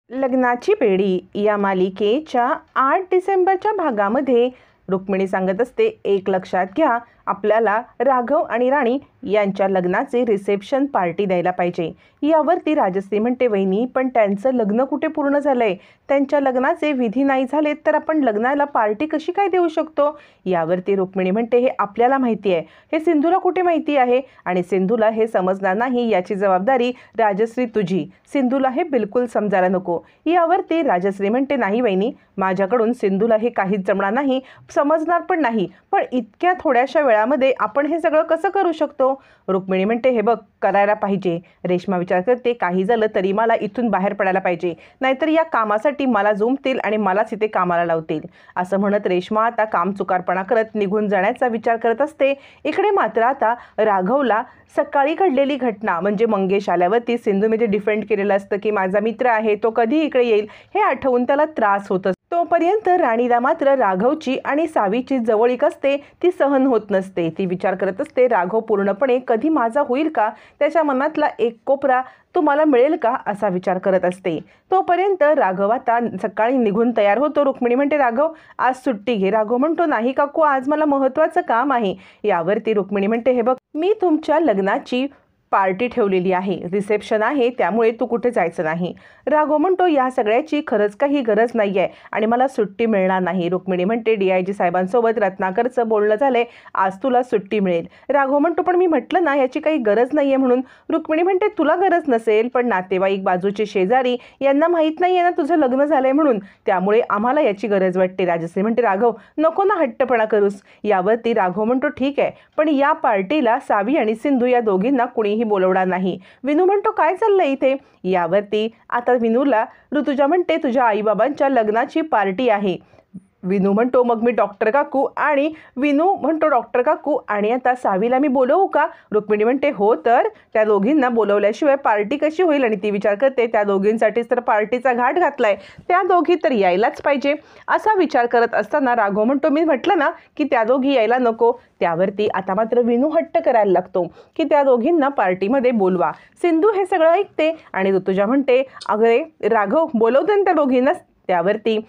लग्नाची बेडी या मालिकेच्या 8 डिसेंबरच्या भागामध्ये रुक्मिणी सांगत असते, एक लक्षात घ्या, आपल्याला राघव आणि राणी यांच्या लग्नाचे रिसेप्शन पार्टी द्यायला पाहिजे. यावरती राजश्री म्हणते, वहिनी पण त्यांचं लग्न कुठे पूर्ण झालंय, त्यांच्या लग्नाचे विधी नाही झालेत तर आपण लग्नाला पार्टी कशी काय देऊ शकतो. यावरती रुक्मिणी म्हणते, हे आपल्याला माहिती आहे, हे सिंधूला कुठे माहिती आहे आणि सिंधूला हे समजणार नाही, याची जबाबदारी राजश्री तुझी, सिंधूला हे बिलकुल समजायला नको. यावरती राजश्री म्हणते, नाही वहिनी, माझ्याकडून सिंधूला हे काहीच जमणार नाही, समजणार पण नाही, पण इतक्या थोड्याशा वेळामध्ये आपण हे सगळं कसं करू शकतो. रुक्मिणी म्हणते, हे बघ, करायला पाहिजे. रेश्मा विचार करते, काही झालं तरी मला इथून बाहेर पडायला पाहिजे, नाहीतर या कामासाठी मला जुंपतील आणि मलाच इथे कामाला लावतील. असं म्हणत रेश्मा आता काम चुकारपणा करत निघून जाण्याचा विचार करत असते. इकडे मात्र आता राघवला सकाळी घडलेली घटना म्हणजे मंगेश आल्यावरती सिंधूमध्ये डिफेंड केलेलं असतं की माझा मित्र आहे, तो कधी इकडे येईल, हे आठवून त्याला त्रास होत असतो. तोपर्यंत राणीला मात्र राघवची आणि सावीची जवळीक असते ती सहन होत नसते. ती विचार करत असते, राघव पूर्णपणे कधी माझा होईल का, त्याच्या मनातला एक कोपरा तुम्हाला मिळेल का, असा विचार करत असते. तोपर्यंत राघव आता सकाळी निघून तयार होतो. रुक्मिणी म्हणते, राघव आज सुट्टी घे. राघव म्हणतो, नाही काकू, आज मला महत्त्वाचं काम आहे. यावरती रुक्मिणी म्हणते, हे बघ, मी तुमच्या लग्नाची पार्टी ठेवलेली आहे, रिसेप्शन आहे, त्यामुळे तू कुठे जायचं नाही. राघव म्हणतो, या सगळ्याची खरंच काही गरज नाही आहे आणि मला सुट्टी मिळणार नाही. रुक्मिणी म्हणते, DIG साहेबांसोबत रत्नाकरचं बोलणं झालंय, आज तुला सुट्टी मिळेल. राघव म्हणतो, पण मी म्हटलं ना याची काही गरज नाही आहे म्हणून. रुक्मिणी म्हणते, तुला गरज नसेल, पण नातेवाईक, बाजूचे शेजारी यांना माहीत नाही आहे ना तुझं लग्न झालंय म्हणून, त्यामुळे आम्हाला याची गरज वाटते. राजश्री म्हणते, राघव नको ना हट्टपणा करूस. यावरती राघव म्हणतो, ठीक आहे, पण या पार्टीला सावी आणि सिंधू या दोघींना कुणीही बोलवणार नाही. विनू म्हणतो, काय चाललंय इथे. यावरती आता विनूला ऋतुजा म्हणते, तुझ्या आईबाबांच्या लग्नाची पार्टी आहे. विनू म्हणतो, मग मी डॉक्टर काकू आणि विनू म्हणतो, डॉक्टर काकू आणि आता सावीला मी बोलवू का. रुक्मिणी म्हणते, हो, तर त्या दोघींना बोलवल्याशिवाय पार्टी कशी होईल. आणि ती विचार करते, त्या दोघींसाठीच तर पार्टीचा घाट घातलाय, त्या दोघी तर यायलाच पाहिजे. असा विचार करत असताना राघव म्हणतो, मी म्हटलं ना की त्या दोघी यायला नको. त्यावरती आता मात्र विनू हट्ट करायला लागतो की त्या दोघींना पार्टीमध्ये बोलवा. सिंधू हे सगळं ऐकते आणि ऋतुजा म्हणते, अगं राघव, बोलवते ना त्या दोघींना. त्यावरती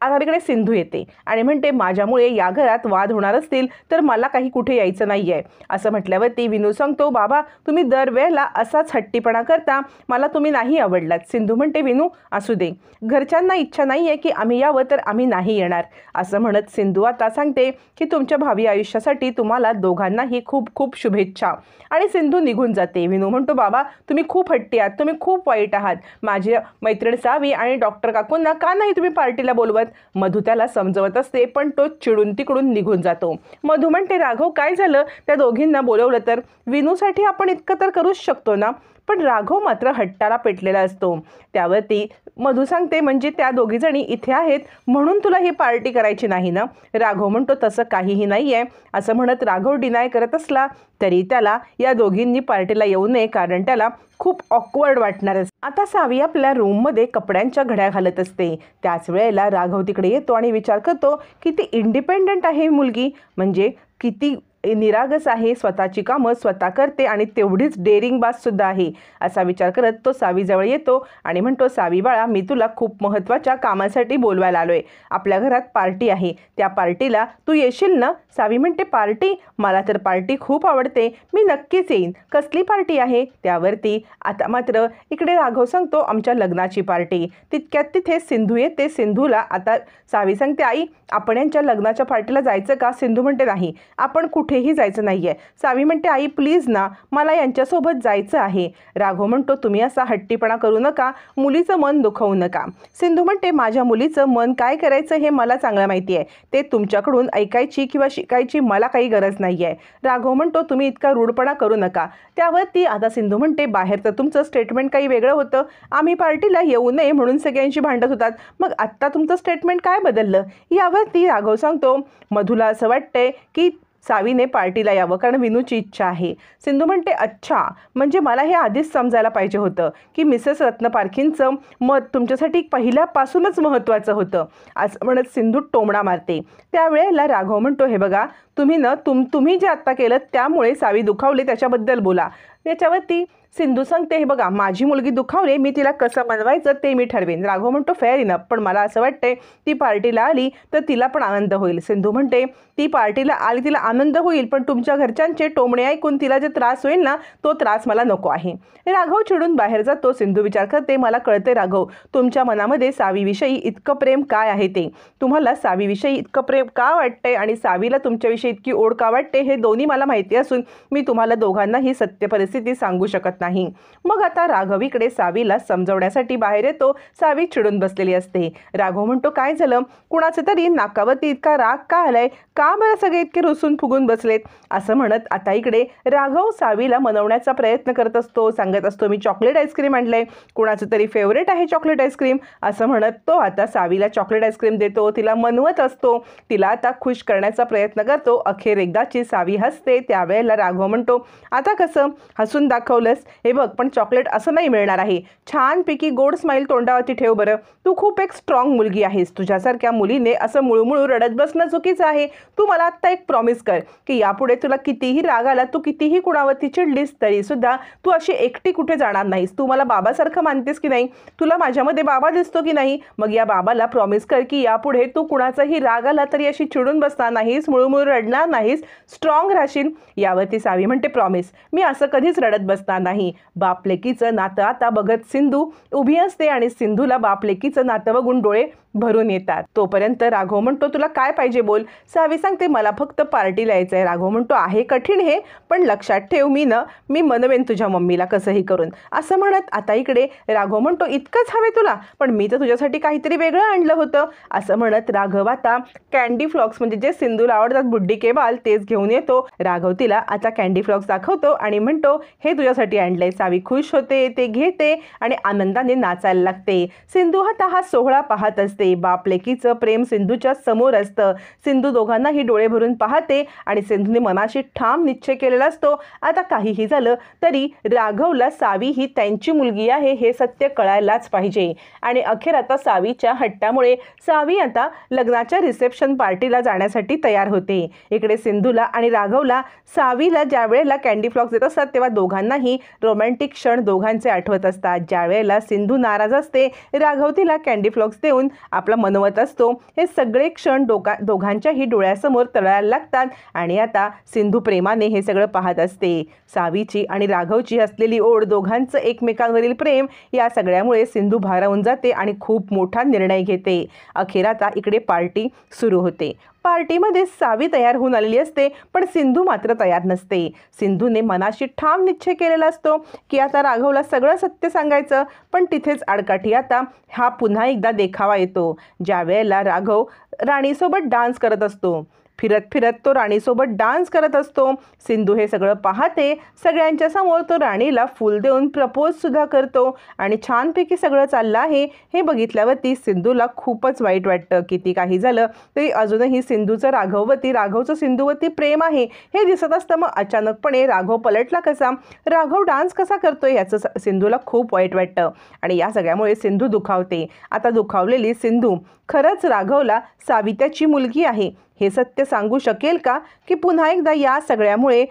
आता तिकडे सिंधू येते आणि म्हणते, माझ्यामुळे या घरात वाद होणार असतील तर मला काही कुठे यायचं नाही आहे. असं म्हटल्यावरती विनू सांगतो, बाबा तुम्ही दरवेळेला असाच हट्टीपणा करता, मला तुम्ही नाही आवडलात. सिंधू म्हणते, विनू असू दे, घरच्यांना इच्छा नाही आहे की आम्ही यावं तर आम्ही नाही येणार. असं म्हणत सिंधू आता सांगते की तुमच्या भावी आयुष्यासाठी तुम्हाला दोघांनाही खूप खूप शुभेच्छा. आणि सिंधू निघून जाते. विनू म्हणतो, बाबा तुम्ही खूप हट्टी आहात, तुम्ही खूप वाईट आहात. माझी मैत्रीण सावी आणि डॉक्टर काकूंना का नाही तुम्ही पार्टीला बोलवत. मधू त्याला समजवत असते, पण तो चिडून तिकडून निघून जातो. मधू म्हणते, राघव काय झालं, त्या दोघींना बोलवलं तर विनूसाठी आपण इतकं तर करूच शकतो ना. पण राघव मात्र हट्टाला पेटलेला असतो. त्यावरती मधू सांगते, म्हणजे त्या दोघीजणी इथे आहेत म्हणून तुला ही पार्टी करायची नाही ना. राघव म्हणतो, तसं काहीही नाही आहे. असं म्हणत राघव डिनाय करत असला तरी त्याला या दोघींनी पार्टीला येऊ नये, कारण त्याला खूप ऑकवर्ड वाटणार असते. आता सावी आपल्या रूममध्ये कपड्यांच्या घड्या घालत असते. त्याच वेळेला राघव तिकडे येतो आणि विचार करतो की ती इंडिपेंडंट आहे मुलगी, म्हणजे किती निरागस आहे, स्वतःची कामं स्वतः करते आणि तेवढीच डेअरिंग बाजसुद्धा आहे. असा विचार करत तो सावीजवळ येतो आणि म्हणतो, सावी बाळा, मी तुला खूप महत्त्वाच्या कामासाठी बोलवायला आलोय. आपल्या घरात पार्टी आहे, त्या पार्टीला तू येशील ना. सावी म्हणते, पार्टी, मला तर पार्टी खूप आवडते, मी नक्कीच येईन. कसली पार्टी आहे. त्यावरती आता मात्र इकडे राघव सांगतो, आमच्या लग्नाची पार्टी. तितक्यात तिथे सिंधू येते. सिंधूला आता सावी सांगते, आई आपण यांच्या लग्नाच्या पार्टीला जायचं का. सिंधू म्हणते, नाही, आपण कुठेही जायचं नाही आहे. सावी म्हणते, आई प्लीज ना, मला यांच्यासोबत जायचं आहे. राघव म्हणतो, तुम्ही असा हट्टीपणा करू नका, मुलीचं मन दुखवू नका. सिंधू म्हणते, माझ्या मुलीचं मन काय करायचं हे मला चांगलं माहिती आहे, ते तुमच्याकडून ऐकायची किंवा शिकायची मला काही गरज नाही आहे. राघव म्हणतो, तुम्ही इतका रूढपणा करू नका. त्यावरती आता सिंधू म्हणते, बाहेरचं तुमचं स्टेटमेंट काही वेगळं होतं, आम्ही पार्टीला येऊ नये म्हणून सगळ्यांशी भांडत होतात, मग आत्ता तुमचं स्टेटमेंट काय बदललं. यावरती राघव सांगतो, मधूला असं वाटतंय की सावीने पार्टीला यावं कारण विनूची इच्छा आहे. सिंधू म्हणते, अच्छा, म्हणजे मला हे आधीच समजायला पाहिजे होतं की मिसेस रत्नपारखींचं मत तुमच्यासाठी पहिल्यापासूनच महत्त्वाचं होतं. असं म्हणत सिंधू टोमणा मारते. त्यावेळेला राघव म्हणतो, हे बघा, तुम्ही जे आत्ता केलं त्यामुळे सावी दुखावली, त्याच्याबद्दल बोला. याच्यावरती सिंधू सांगते, हे बघा माझी मुलगी दुखावली, मी तिला कसं मनवायचं ते मी ठरवेन. राघव म्हणतो फेअर इनफ, पण मला असं वाटतंय ती पार्टीला आली तर तिला पण आनंद होईल. सिंधू म्हणते ती पार्टीला आली तिला आनंद होईल, पण तुमच्या घरच्यांचे टोमणे ऐकून तिला जे त्रास होईल ना तो त्रास मला नको आहे. राघव चिडून बाहेर जातो. सिंधू विचार करते, मला कळते राघव तुमच्या मनामध्ये सावीविषयी इतकं प्रेम काय आहे ते. तुम्हाला सावीविषयी इतकं प्रेम का वाटतंय आणि सावीला तुमच्याविषयी इतकी ओढ का वाटते हे दोन्ही मला माहिती असून मी तुम्हाला दोघांना ही सत्य परिस्थिती सांगू शकत नाही. मग आता राघव इकडे सावीला समजवण्यासाठी बाहेर येतो. सावी चिडून बसलेली असते. राघव म्हणतो काय झालं, कुणाचे तरी नाकावरती इतका राग का आलाय, का बरं सगळे इतके रुसून फुगून बसलेत. असं म्हणत आता इकडे राघव सावीला मनवण्याचा प्रयत्न करत असतो. सांगत असतो मी चॉकलेट आईस्क्रीम आणलंय, कुणाचं तरी फेवरेट आहे चॉकलेट आईस्क्रीम. असं म्हणत तो आता सावीला चॉकलेट आईस्क्रीम देतो. तिला मनवत असतो, तिला आता खुश करण्याचा प्रयत्न करतो. अखेर एकदाची सावी हसते. त्यावेळेला राघव म्हणतो आता कसं हसून दाखवलंस, हे बघ पण चॉकलेट असं नाही मिळणार आहे, छानपैकी गोड स्माईल तोंडावरती ठेव बरं. तू खूप एक स्ट्रॉंग मुलगी आहेस, तुझ्यासारख्या मुलीने असं मुळूमुळू रडत बसणं चुकीचं आहे. तू मला आत्ता एक प्रॉमिस कर की यापुढे तुला कितीही राग आला, तू कितीही कुणावरती चिडलीस तरी सुद्धा तू अशी एकटी कुठे जाणार नाहीस. तू मला बाबासारखं मानतेस की नाही, तुला माझ्यामध्ये बाबा दिसतो की नाही, मग या बाबाला प्रॉमिस कर की यापुढे तू कुणाचाही राग आला तरी अशी चिडून बसणार नाहीस, मुळूमुळू रडणार नाहीस, स्ट्रॉंग राहशील. यावरती सावी म्हणते प्रॉमिस, मी असं कधीच रडत बसणार नाही. बापलेकीचं नातं आता बघत सिंधू उभी असते आणि सिंधूला बापलेकीचं नातं बघून डोळे भरून येतात. तोपर्यंत राघव म्हणतो तुला काय पाहिजे बोल. सावी सांगते मला फक्त पार्टीला यायचं आहे. राघव म्हणतो आहे कठीण हे, पण लक्षात ठेव मी मनवेन तुझ्या मम्मीला कसंही करून. असं म्हणत आता इकडे राघव म्हणतो इतकंच हवे तुला, पण मी तर तुझ्यासाठी काहीतरी वेगळं आणलं होतं. असं म्हणत राघव आता कॅन्डी फ्लॉक्स म्हणजे जे सिंधूला आवडतात बुड्डी के बाल तेच घेऊन येतो. राघव तिला आता कॅन्डी फ्लॉक्स दाखवतो आणि म्हणतो हे तुझ्यासाठी आणलंय. सावी खुश होते, ते घेते आणि आनंदाने नाचायला लागते. सिंधू आता हा सोहळा पाहत असते. बापलेकीचं प्रेम सिंधूच्या समोर असतं. सिंधू दोघांनाही डोळे भरून पाहते आणि सिंधूने मनाशी ठाम निश्चय केलेला असतो आता काहीही झालं तरी राघवला सावी ही त्यांची मुलगी आहे हे सत्य कळायलाच पाहिजे. आणि अखेर आता सावीच्या हट्टामुळे सावी आता लग्नाच्या रिसेप्शन पार्टीला जाण्यासाठी तयार होते. इकडे सिंधूला आणि राघवला सावीला ज्या वेळेला कॅन्डी फ्लॉक्स देत असतात तेव्हा दोघांनाही रोमॅन्टिक क्षण दोघांचे आठवत असतात. ज्या वेळेला सिंधू नाराज असते, राघव तिला कॅन्डी फ्लॉक्स देऊन आपला मनवत असतो. हे सगळे क्षण दोघांच्याही डोळ्यासमोर तळायला लागतात आणि आता सिंधू प्रेमाने हे सगळं पाहत असते. सावीची आणि राघवची असलेली ओढ, दोघांचं एकमेकांवरील प्रेम या सगळ्यामुळे सिंधू भारावून जाते आणि खूप मोठा निर्णय घेते. अखेर आता इकडे पार्टी सुरू होते. पार्टीमध्ये सावी तयार होऊन आलेली असते, पण सिंधू मात्र तयार नसते. सिंधूने मनाशी ठाम निश्चय केलेला असतो की आता राघवला सगळं सत्य सांगायचं, पण तिथेच आडकाठी आता हा पुन्हा एकदा देखावा येतो. ज्या वेळेला राघव राणीसोबत डान्स करत असतो, फिरत फिरत तो राणीसोबत डान्स करत असतो. सिंधू हे सगळं पाहते. सगळ्यांच्या समोर तो राणीला फूल देऊन प्रपोजसुद्धा करतो आणि छानपैकी सगळं चाललं आहे हे बघितल्यावरती सिंधूला खूपच वाईट वाटतं. किती काही झालं तरी अजूनही सिंधूचं राघवचं सिंधूवरती प्रेम आहे हे दिसत असतं. मग अचानकपणे राघव पलटला कसा, राघव डान्स कसा करतोय याचं सिंधूला खूप वाईट वाटतं आणि या सगळ्यामुळे सिंधू दुखावते. आता दुखावलेली सिंधू खरंच राघवला सावी त्याची मुलगी आहे हे सत्य सांगू शकेल का, की पुन्हा एकदा या सगळ्यामुळे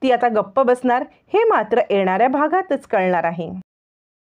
ती आता गप्प बसणार, हे मात्र येणाऱ्या भागातच कळणार आहे.